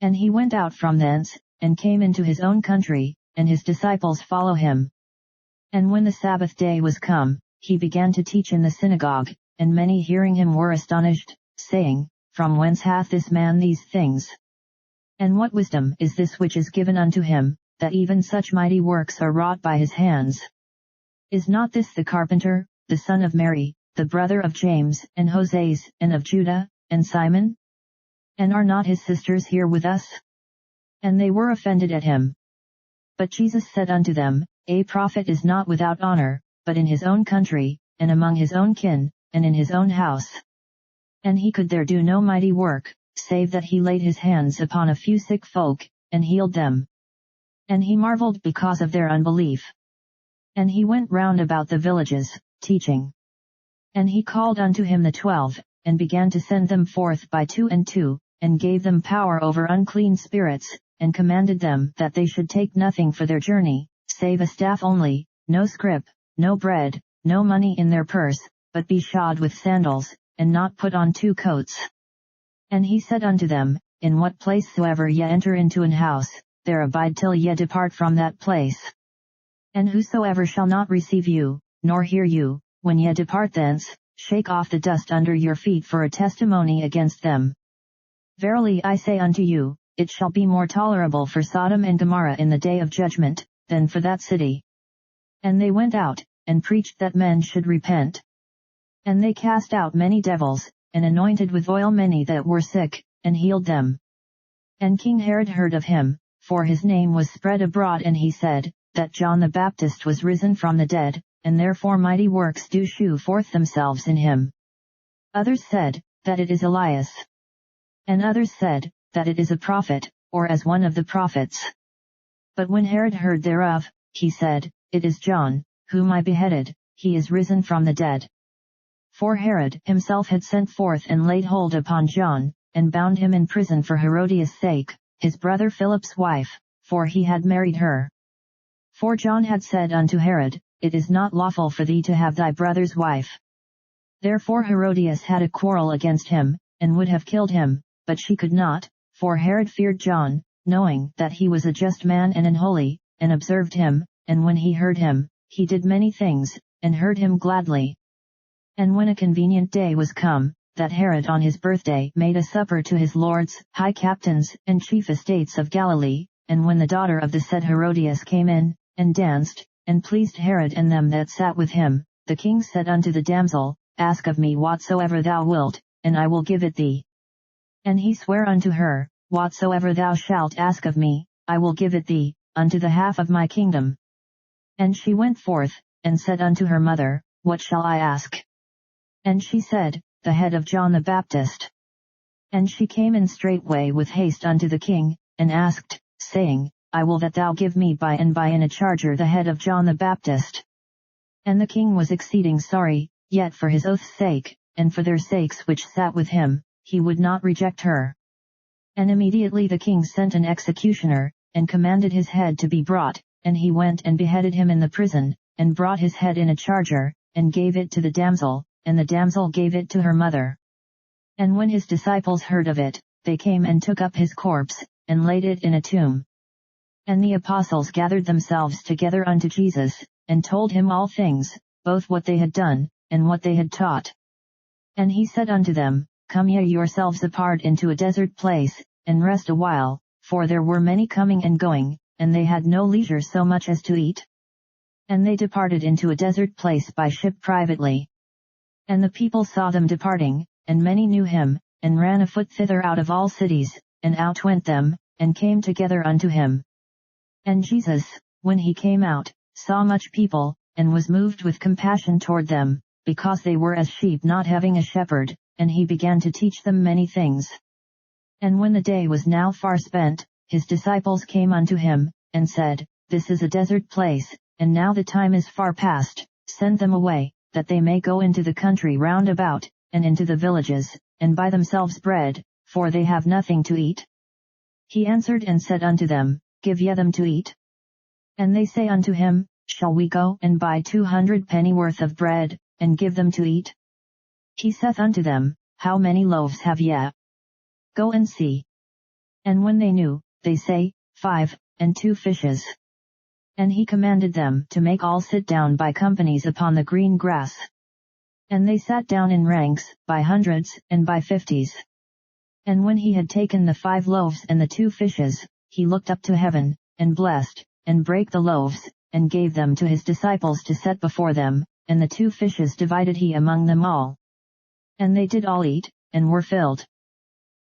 And he went out from thence, and came into his own country, and his disciples follow him. And when the Sabbath day was come, he began to teach in the synagogue, and many hearing him were astonished, saying, From whence hath this man these things? And what wisdom is this which is given unto him, that even such mighty works are wrought by his hands? Is not this the carpenter, the son of Mary, the brother of James, and Joses, and of Judah, and Simon? And are not his sisters here with us? And they were offended at him. But Jesus said unto them, A prophet is not without honor, but in his own country, and among his own kin, and in his own house. And he could there do no mighty work, save that he laid his hands upon a few sick folk, and healed them. And he marveled because of their unbelief. And he went round about the villages, teaching. And he called unto him the 12, and began to send them forth by 2 and 2, and gave them power over unclean spirits, and commanded them that they should take nothing for their journey, save a staff only, no scrip, no bread, no money in their purse, but be shod with sandals, and not put on 2 coats. And he said unto them, In what place soever ye enter into an house, there abide till ye depart from that place. And whosoever shall not receive you, nor hear you, when ye depart thence, shake off the dust under your feet for a testimony against them. Verily I say unto you, it shall be more tolerable for Sodom and Gomorrah in the day of judgment, than for that city. And they went out, and preached that men should repent. And they cast out many devils, and anointed with oil many that were sick, and healed them. And King Herod heard of him, for his name was spread abroad, and he said, that John the Baptist was risen from the dead, and therefore mighty works do shew forth themselves in him. Others said, that it is Elias. And others said, that it is a prophet, or as one of the prophets. But when Herod heard thereof, he said, It is John, whom I beheaded, he is risen from the dead. For Herod himself had sent forth and laid hold upon John, and bound him in prison for Herodias' sake, his brother Philip's wife, for he had married her. For John had said unto Herod, It is not lawful for thee to have thy brother's wife. Therefore Herodias had a quarrel against him, and would have killed him, but she could not, for Herod feared John, knowing that he was a just man and an holy, and observed him, and when he heard him, he did many things, and heard him gladly. And when a convenient day was come, that Herod on his birthday made a supper to his lords, high captains, and chief estates of Galilee, and when the daughter of the said Herodias came in, and danced, and pleased Herod and them that sat with him, the king said unto the damsel, Ask of me whatsoever thou wilt, and I will give it thee. And he sware unto her, Whatsoever thou shalt ask of me, I will give it thee, unto the half of my kingdom. And she went forth, and said unto her mother, What shall I ask? And she said, The head of John the Baptist. And she came in straightway with haste unto the king, and asked, saying, I will that thou give me by and by in a charger the head of John the Baptist. And the king was exceeding sorry, yet for his oath's sake, and for their sakes which sat with him, he would not reject her. And immediately the king sent an executioner, and commanded his head to be brought, and he went and beheaded him in the prison, and brought his head in a charger, and gave it to the damsel, and the damsel gave it to her mother. And when his disciples heard of it, they came and took up his corpse, and laid it in a tomb. And the apostles gathered themselves together unto Jesus, and told him all things, both what they had done, and what they had taught. And he said unto them, Come ye yourselves apart into a desert place, and rest a while, for there were many coming and going, and they had no leisure so much as to eat. And they departed into a desert place by ship privately. And the people saw them departing, and many knew him, and ran afoot thither out of all cities, and out went them, and came together unto him. And Jesus, when he came out, saw much people, and was moved with compassion toward them, because they were as sheep not having a shepherd, and he began to teach them many things. And when the day was now far spent, his disciples came unto him, and said, This is a desert place, and now the time is far past, send them away, that they may go into the country round about, and into the villages, and buy themselves bread, for they have nothing to eat. He answered and said unto them, Give ye them to eat. And they say unto him, Shall we go and buy 200 pennyworth of bread, and give them to eat? He saith unto them, How many loaves have ye? Go and see. And when they knew, they say, 5, and 2 fishes. And he commanded them to make all sit down by companies upon the green grass. And they sat down in ranks, by hundreds, and by 50s. And when he had taken the 5 loaves and the 2 fishes, he looked up to heaven, and blessed, and brake the loaves, and gave them to his disciples to set before them, and the 2 fishes divided he among them all. And they did all eat, and were filled.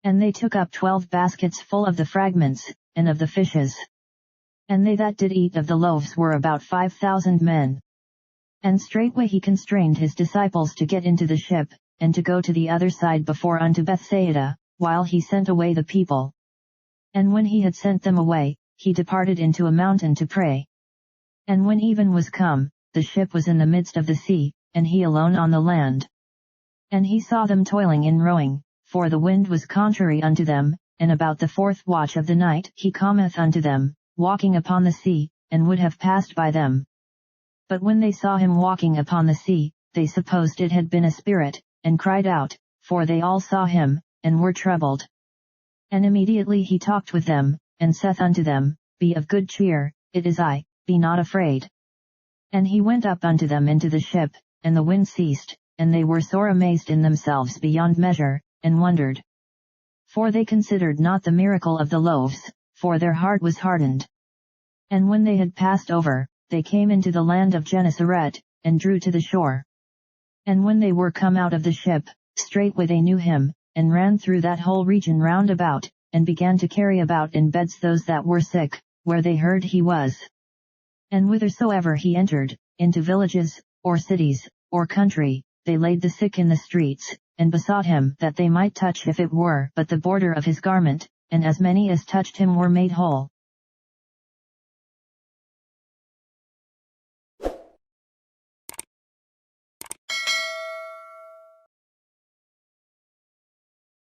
And they took up 12 baskets full of the fragments, and of the fishes. And they that did eat of the loaves were about 5,000 men. And straightway he constrained his disciples to get into the ship, and to go to the other side before unto Bethsaida, while he sent away the people. And when he had sent them away, he departed into a mountain to pray. And when even was come, the ship was in the midst of the sea, and he alone on the land. And he saw them toiling in rowing, for the wind was contrary unto them, and about the 4th watch of the night he cometh unto them, walking upon the sea, and would have passed by them. But when they saw him walking upon the sea, they supposed it had been a spirit, and cried out, for they all saw him, and were troubled. And immediately he talked with them, and saith unto them, Be of good cheer, it is I, be not afraid. And he went up unto them into the ship, and the wind ceased, and they were sore amazed in themselves beyond measure, and wondered. For they considered not the miracle of the loaves, for their heart was hardened. And when they had passed over, they came into the land of Gennesaret, and drew to the shore. And when they were come out of the ship, straightway they knew him, and ran through that whole region round about, and began to carry about in beds those that were sick, where they heard he was. And whithersoever he entered, into villages, or cities, or country, they laid the sick in the streets, and besought him that they might touch if it were but the border of his garment, and as many as touched him were made whole.